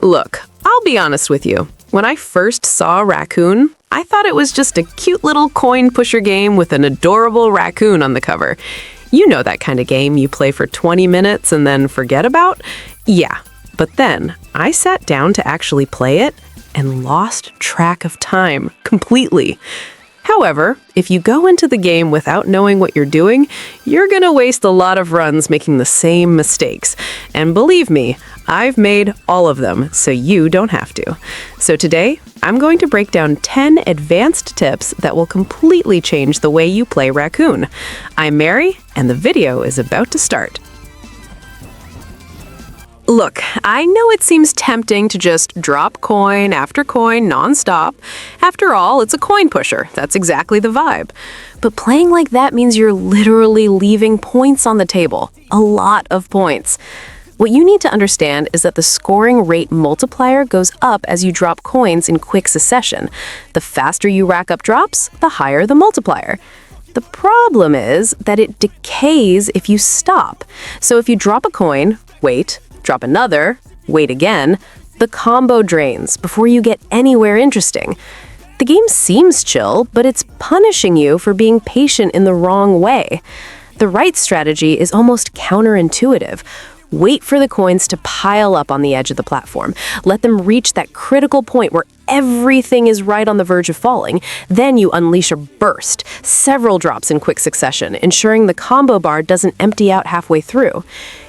Look, I'll be honest with you. When I first saw Raccoin, I thought it was just a cute little coin pusher game with an adorable raccoon on the cover. You know that kind of game you play for 20 minutes and then forget about? Yeah, but then I sat down to actually play it and lost track of time completely. However, if you go into the game without knowing what you're doing, you're gonna waste a lot of runs making the same mistakes. And believe me, I've made all of them, so you don't have to. So today, I'm going to break down 10 advanced tips that will completely change the way you play Raccoin. I'm Mary, and the video is about to start. Look, I know it seems tempting to just drop coin after coin nonstop. After all, it's a coin pusher. That's exactly the vibe. But playing like that means you're literally leaving points on the table. A lot of points. What you need to understand is that the scoring rate multiplier goes up as you drop coins in quick succession. The faster you rack up drops, the higher the multiplier. The problem is that it decays if you stop. So if you drop a coin, wait, drop another, wait again, the combo drains before you get anywhere interesting. The game seems chill, but it's punishing you for being patient in the wrong way. The right strategy is almost counterintuitive. Wait for the coins to pile up on the edge of the platform. Let them reach that critical point where everything is right on the verge of falling. Then you unleash a burst, several drops in quick succession, ensuring the combo bar doesn't empty out halfway through.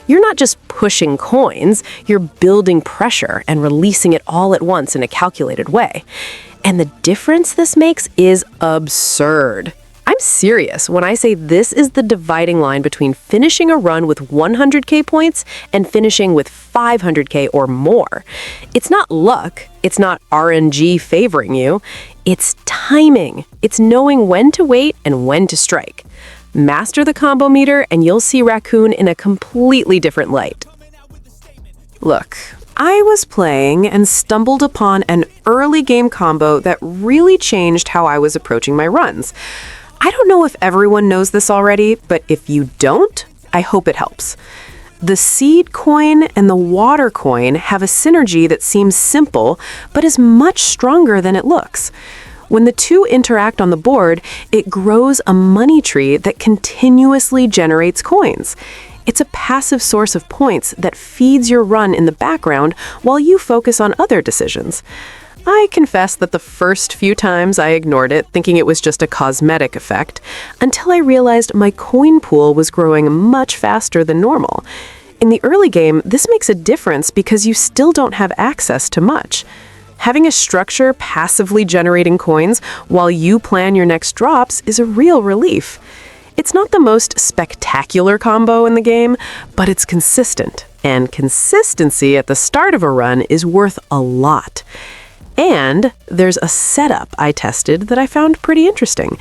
You're not just pushing coins, you're building pressure and releasing it all at once in a calculated way. And the difference this makes is absurd. I'm serious when I say this is the dividing line between finishing a run with 100k points and finishing with 500k or more. It's not luck, it's not RNG favoring you, it's timing. It's knowing when to wait and when to strike. Master the combo meter and you'll see Raccoin in a completely different light. Look, I was playing and stumbled upon an early game combo that really changed how I was approaching my runs. I don't know if everyone knows this already, but if you don't, I hope it helps. The seed coin and the water coin have a synergy that seems simple, but is much stronger than it looks. When the two interact on the board, it grows a money tree that continuously generates coins. It's a passive source of points that feeds your run in the background while you focus on other decisions. I confess that the first few times I ignored it, thinking it was just a cosmetic effect, until I realized my coin pool was growing much faster than normal. In the early game, this makes a difference because you still don't have access to much. Having a structure passively generating coins while you plan your next drops is a real relief. It's not the most spectacular combo in the game, but it's consistent. And consistency at the start of a run is worth a lot. And there's a setup I tested that I found pretty interesting.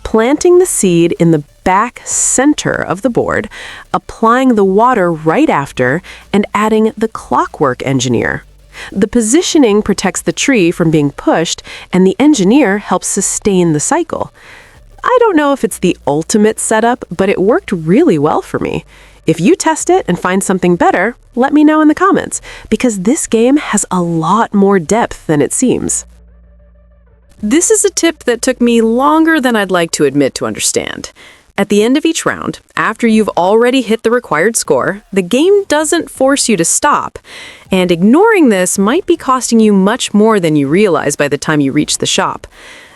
Planting the seed in the back center of the board, applying the water right after, and adding the clockwork engineer. The positioning protects the tree from being pushed, and the engineer helps sustain the cycle. I don't know if it's the ultimate setup, but it worked really well for me. If you test it and find something better, let me know in the comments, because this game has a lot more depth than it seems. This is a tip that took me longer than I'd like to admit to understand. At the end of each round, after you've already hit the required score, the game doesn't force you to stop. And ignoring this might be costing you much more than you realize by the time you reach the shop.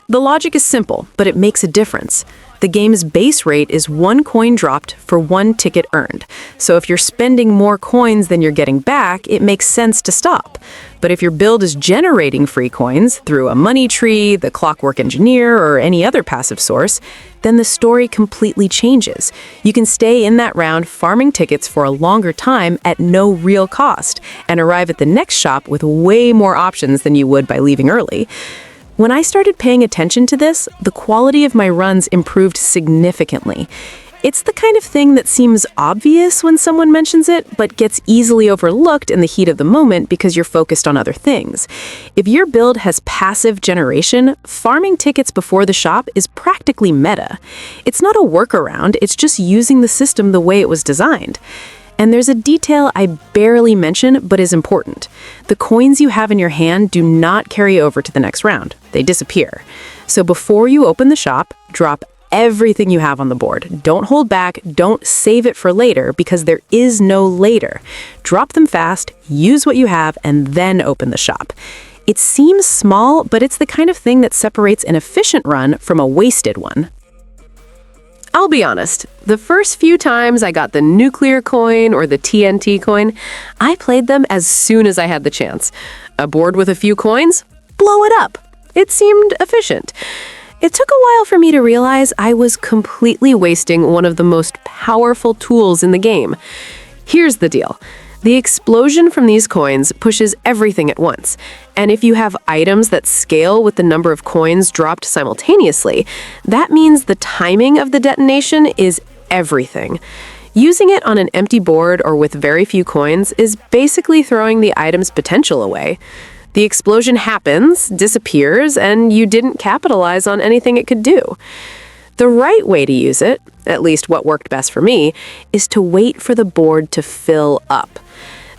The logic is simple, but it makes a difference. The game's base rate is 1 coin dropped for 1 ticket earned. So if you're spending more coins than you're getting back, it makes sense to stop. But if your build is generating free coins through a money tree, the clockwork engineer, or any other passive source, then the story completely changes. You can stay in that round farming tickets for a longer time at no real cost and arrive at the next shop with way more options than you would by leaving early. When I started paying attention to this, the quality of my runs improved significantly. It's the kind of thing that seems obvious when someone mentions it, but gets easily overlooked in the heat of the moment because you're focused on other things. If your build has passive generation, farming tickets before the shop is practically meta. It's not a workaround, it's just using the system the way it was designed. And there's a detail I barely mention but is important. The coins you have in your hand do not carry over to the next round. They disappear. So before you open the shop, drop everything you have on the board. Don't hold back, don't save it for later because there is no later. Drop them fast, use what you have, and then open the shop. It seems small, but it's the kind of thing that separates an efficient run from a wasted one. I'll be honest, the first few times I got the nuclear coin or the TNT coin, I played them as soon as I had the chance. A board with a few coins? Blow it up. It seemed efficient. It took a while for me to realize I was completely wasting one of the most powerful tools in the game. Here's the deal. The explosion from these coins pushes everything at once, and if you have items that scale with the number of coins dropped simultaneously, that means the timing of the detonation is everything. Using it on an empty board or with very few coins is basically throwing the item's potential away. The explosion happens, disappears, and you didn't capitalize on anything it could do. The right way to use it, at least what worked best for me, is to wait for the board to fill up.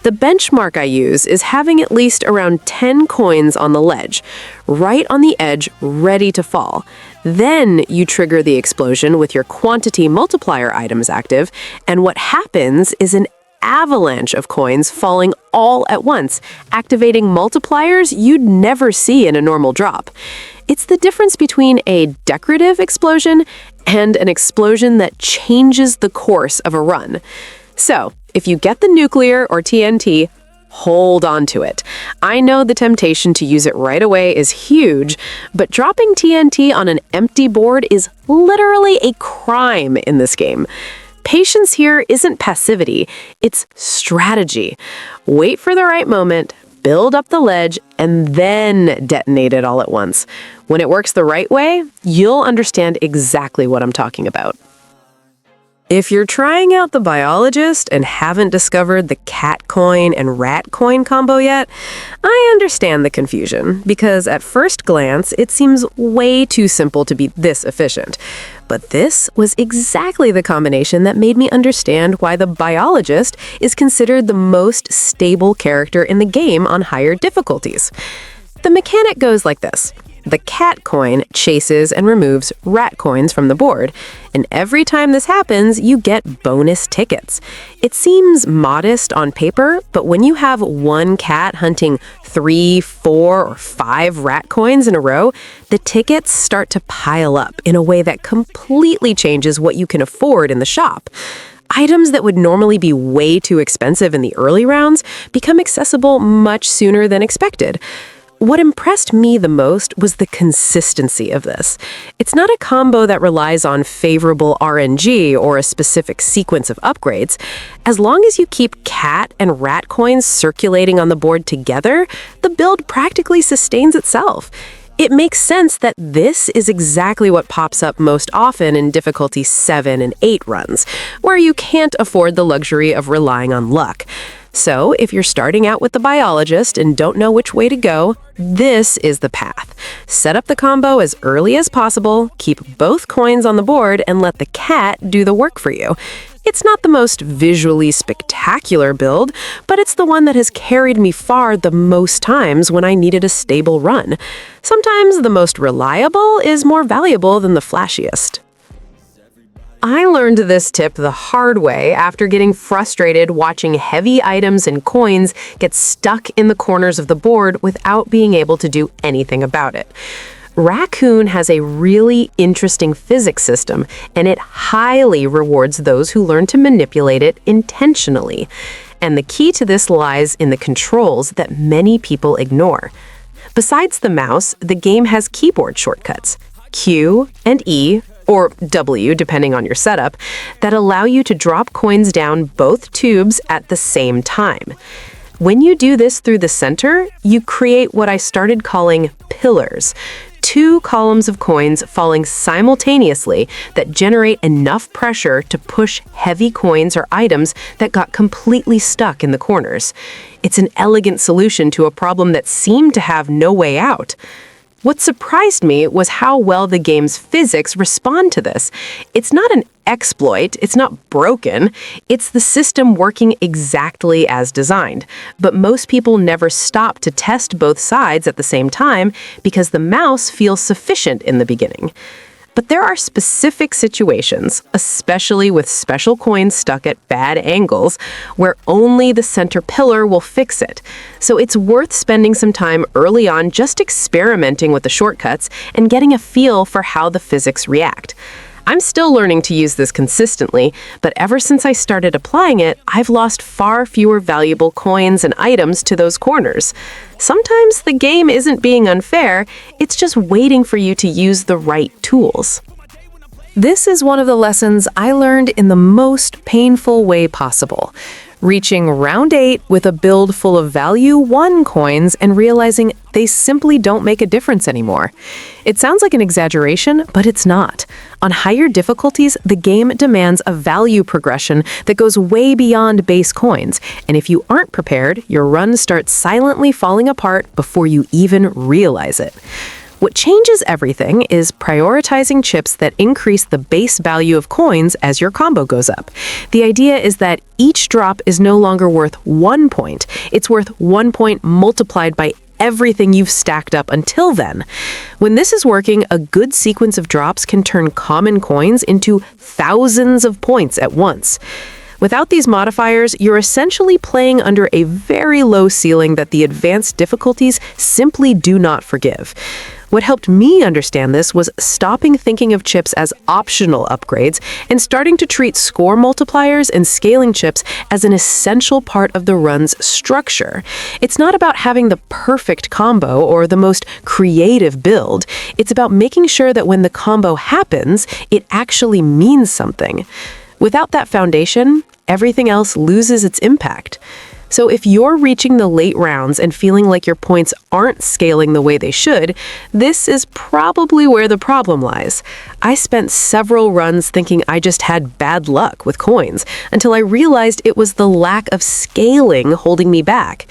The benchmark I use is having at least around 10 coins on the ledge, right on the edge, ready to fall. Then you trigger the explosion with your quantity multiplier items active, and what happens is an avalanche of coins falling all at once, activating multipliers you'd never see in a normal drop. It's the difference between a decorative explosion and an explosion that changes the course of a run. So, if you get the nuclear or TNT, hold on to it. I know the temptation to use it right away is huge, but dropping TNT on an empty board is literally a crime in this game. Patience here isn't passivity, it's strategy. Wait for the right moment, build up the ledge, and then detonate it all at once. When it works the right way, you'll understand exactly what I'm talking about. If you're trying out the biologist and haven't discovered the cat coin and rat coin combo yet, I understand the confusion, because at first glance, it seems way too simple to be this efficient. But this was exactly the combination that made me understand why the biologist is considered the most stable character in the game on higher difficulties. The mechanic goes like this. The cat coin chases and removes rat coins from the board, and every time this happens, you get bonus tickets. It seems modest on paper, but when you have one cat hunting 3, 4, or 5 rat coins in a row, the tickets start to pile up in a way that completely changes what you can afford in the shop. Items that would normally be way too expensive in the early rounds become accessible much sooner than expected. What impressed me the most was the consistency of this. It's not a combo that relies on favorable RNG or a specific sequence of upgrades. As long as you keep cat and rat coins circulating on the board together, the build practically sustains itself. It makes sense that this is exactly what pops up most often in difficulty 7 and 8 runs, where you can't afford the luxury of relying on luck. So, if you're starting out with the biologist and don't know which way to go, this is the path. Set up the combo as early as possible, keep both coins on the board, and let the cat do the work for you. It's not the most visually spectacular build, but it's the one that has carried me far the most times when I needed a stable run. Sometimes the most reliable is more valuable than the flashiest. I learned this tip the hard way after getting frustrated watching heavy items and coins get stuck in the corners of the board without being able to do anything about it. Raccoin has a really interesting physics system, and it highly rewards those who learn to manipulate it intentionally. And the key to this lies in the controls that many people ignore. Besides the mouse, the game has keyboard shortcuts, Q and E, or W, depending on your setup, that allow you to drop coins down both tubes at the same time. When you do this through the center, you create what I started calling pillars, 2 columns of coins falling simultaneously that generate enough pressure to push heavy coins or items that got completely stuck in the corners. It's an elegant solution to a problem that seemed to have no way out. What surprised me was how well the game's physics respond to this. It's not an exploit, it's not broken, it's the system working exactly as designed. But most people never stop to test both sides at the same time because the mouse feels sufficient in the beginning. But there are specific situations, especially with special coins stuck at bad angles, where only the center pillar will fix it. So it's worth spending some time early on just experimenting with the shortcuts and getting a feel for how the physics react. I'm still learning to use this consistently, but ever since I started applying it, I've lost far fewer valuable coins and items to those corners. Sometimes the game isn't being unfair, it's just waiting for you to use the right tools. This is one of the lessons I learned in the most painful way possible. Reaching round 8 with a build full of value 1 coins and realizing they simply don't make a difference anymore. It sounds like an exaggeration, but it's not. On higher difficulties, the game demands a value progression that goes way beyond base coins, and if you aren't prepared, your run starts silently falling apart before you even realize it. What changes everything is prioritizing chips that increase the base value of coins as your combo goes up. The idea is that each drop is no longer worth 1 point. It's worth 1 point multiplied by everything you've stacked up until then. When this is working, a good sequence of drops can turn common coins into thousands of points at once. Without these modifiers, you're essentially playing under a very low ceiling that the advanced difficulties simply do not forgive. What helped me understand this was stopping thinking of chips as optional upgrades and starting to treat score multipliers and scaling chips as an essential part of the run's structure. It's not about having the perfect combo or the most creative build. It's about making sure that when the combo happens, it actually means something. Without that foundation, everything else loses its impact. So if you're reaching the late rounds and feeling like your points aren't scaling the way they should, this is probably where the problem lies. I spent several runs thinking I just had bad luck with coins until I realized it was the lack of scaling holding me back.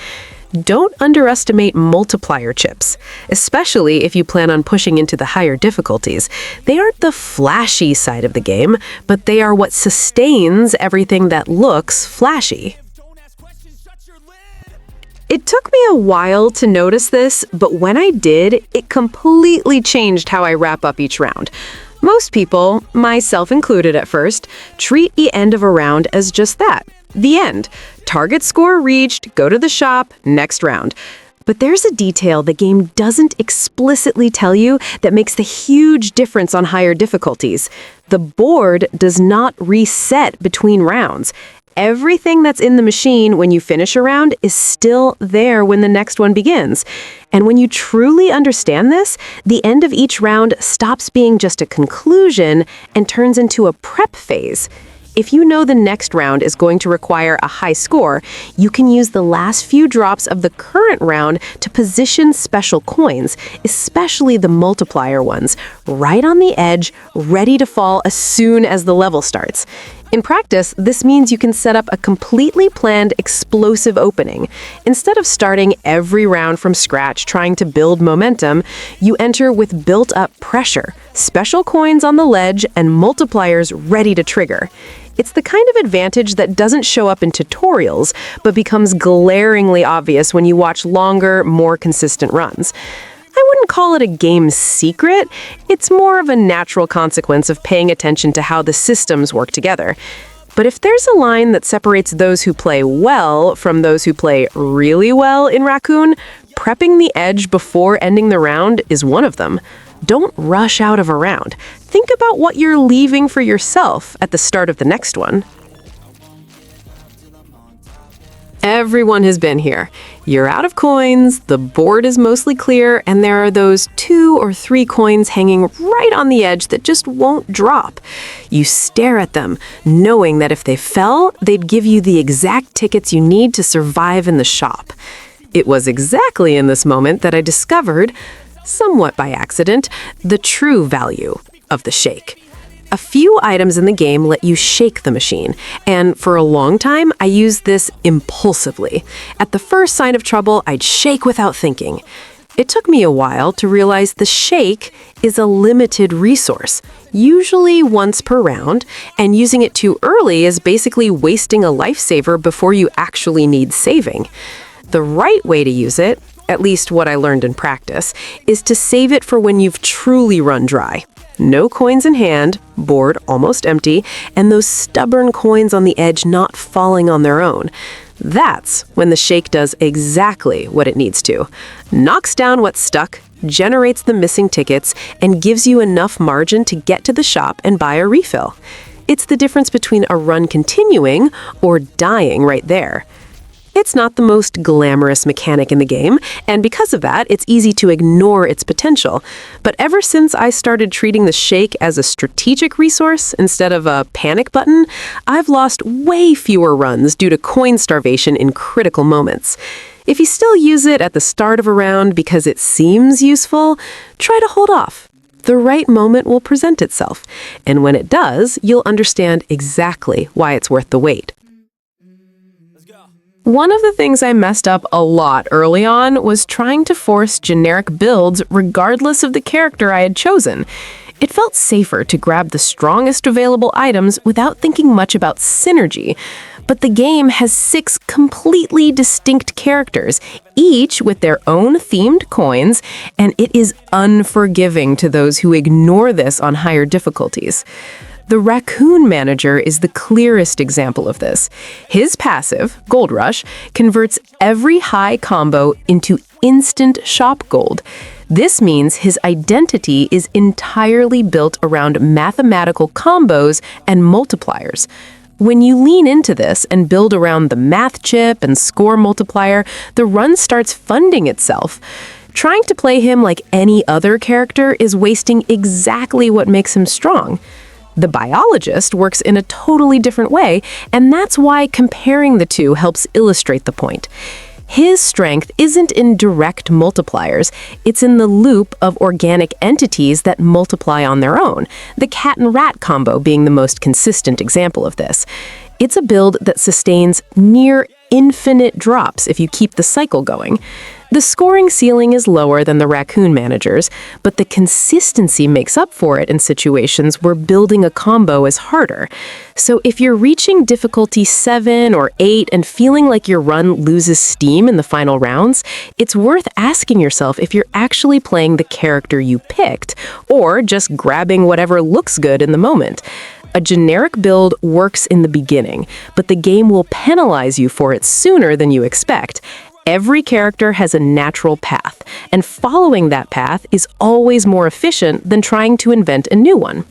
Don't underestimate multiplier chips, especially if you plan on pushing into the higher difficulties. They aren't the flashy side of the game, but they are what sustains everything that looks flashy. It took me a while to notice this, but when I did, it completely changed how I wrap up each round. Most people, myself included at first, treat the end of a round as just that, the end. Target score reached, go to the shop, next round. But there's a detail the game doesn't explicitly tell you that makes the huge difference on higher difficulties. The board does not reset between rounds. Everything that's in the machine when you finish a round is still there when the next one begins. And when you truly understand this, the end of each round stops being just a conclusion and turns into a prep phase. If you know the next round is going to require a high score, you can use the last few drops of the current round to position special coins, especially the multiplier ones, right on the edge, ready to fall as soon as the level starts. In practice, this means you can set up a completely planned explosive opening. Instead of starting every round from scratch trying to build momentum, you enter with built-up pressure, special coins on the ledge, and multipliers ready to trigger. It's the kind of advantage that doesn't show up in tutorials, but becomes glaringly obvious when you watch longer, more consistent runs. I wouldn't call it a game secret. It's more of a natural consequence of paying attention to how the systems work together. But if there's a line that separates those who play well from those who play really well in Raccoin, prepping the edge before ending the round is one of them. Don't rush out of a round. Think about what you're leaving for yourself at the start of the next one. Everyone has been here. You're out of coins, the board is mostly clear, and there are those 2 or 3 coins hanging right on the edge that just won't drop. You stare at them, knowing that if they fell, they'd give you the exact tickets you need to survive in the shop. It was exactly in this moment that I discovered, somewhat by accident, the true value of the shake. A few items in the game let you shake the machine, and for a long time, I used this impulsively. At the first sign of trouble, I'd shake without thinking. It took me a while to realize the shake is a limited resource, usually once per round, and using it too early is basically wasting a lifesaver before you actually need saving. The right way to use it, at least what I learned in practice, is to save it for when you've truly run dry. No coins in hand, board almost empty, and those stubborn coins on the edge not falling on their own. That's when the shake does exactly what it needs to. Knocks down what's stuck, generates the missing tickets, and gives you enough margin to get to the shop and buy a refill. It's the difference between a run continuing or dying right there. It's not the most glamorous mechanic in the game, and because of that, it's easy to ignore its potential. But ever since I started treating the shake as a strategic resource instead of a panic button, I've lost way fewer runs due to coin starvation in critical moments. If you still use it at the start of a round because it seems useful, try to hold off. The right moment will present itself, and when it does, you'll understand exactly why it's worth the wait. One of the things I messed up a lot early on was trying to force generic builds regardless of the character I had chosen. It felt safer to grab the strongest available items without thinking much about synergy. But the game has 6 completely distinct characters, each with their own themed coins, and it is unforgiving to those who ignore this on higher difficulties. The Raccoin manager is the clearest example of this. His passive, Gold Rush, converts every high combo into instant shop gold. This means his identity is entirely built around mathematical combos and multipliers. When you lean into this and build around the math chip and score multiplier, the run starts funding itself. Trying to play him like any other character is wasting exactly what makes him strong. The biologist works in a totally different way, and that's why comparing the two helps illustrate the point. His strength isn't in direct multipliers, it's in the loop of organic entities that multiply on their own, the cat and rat combo being the most consistent example of this. It's a build that sustains near infinite drops if you keep the cycle going. The scoring ceiling is lower than the Raccoin manager's, but the consistency makes up for it in situations where building a combo is harder. So if you're reaching difficulty 7 or 8 and feeling like your run loses steam in the final rounds, it's worth asking yourself if you're actually playing the character you picked, or just grabbing whatever looks good in the moment. A generic build works in the beginning, but the game will penalize you for it sooner than you expect. Every character has a natural path, and following that path is always more efficient than trying to invent a new one.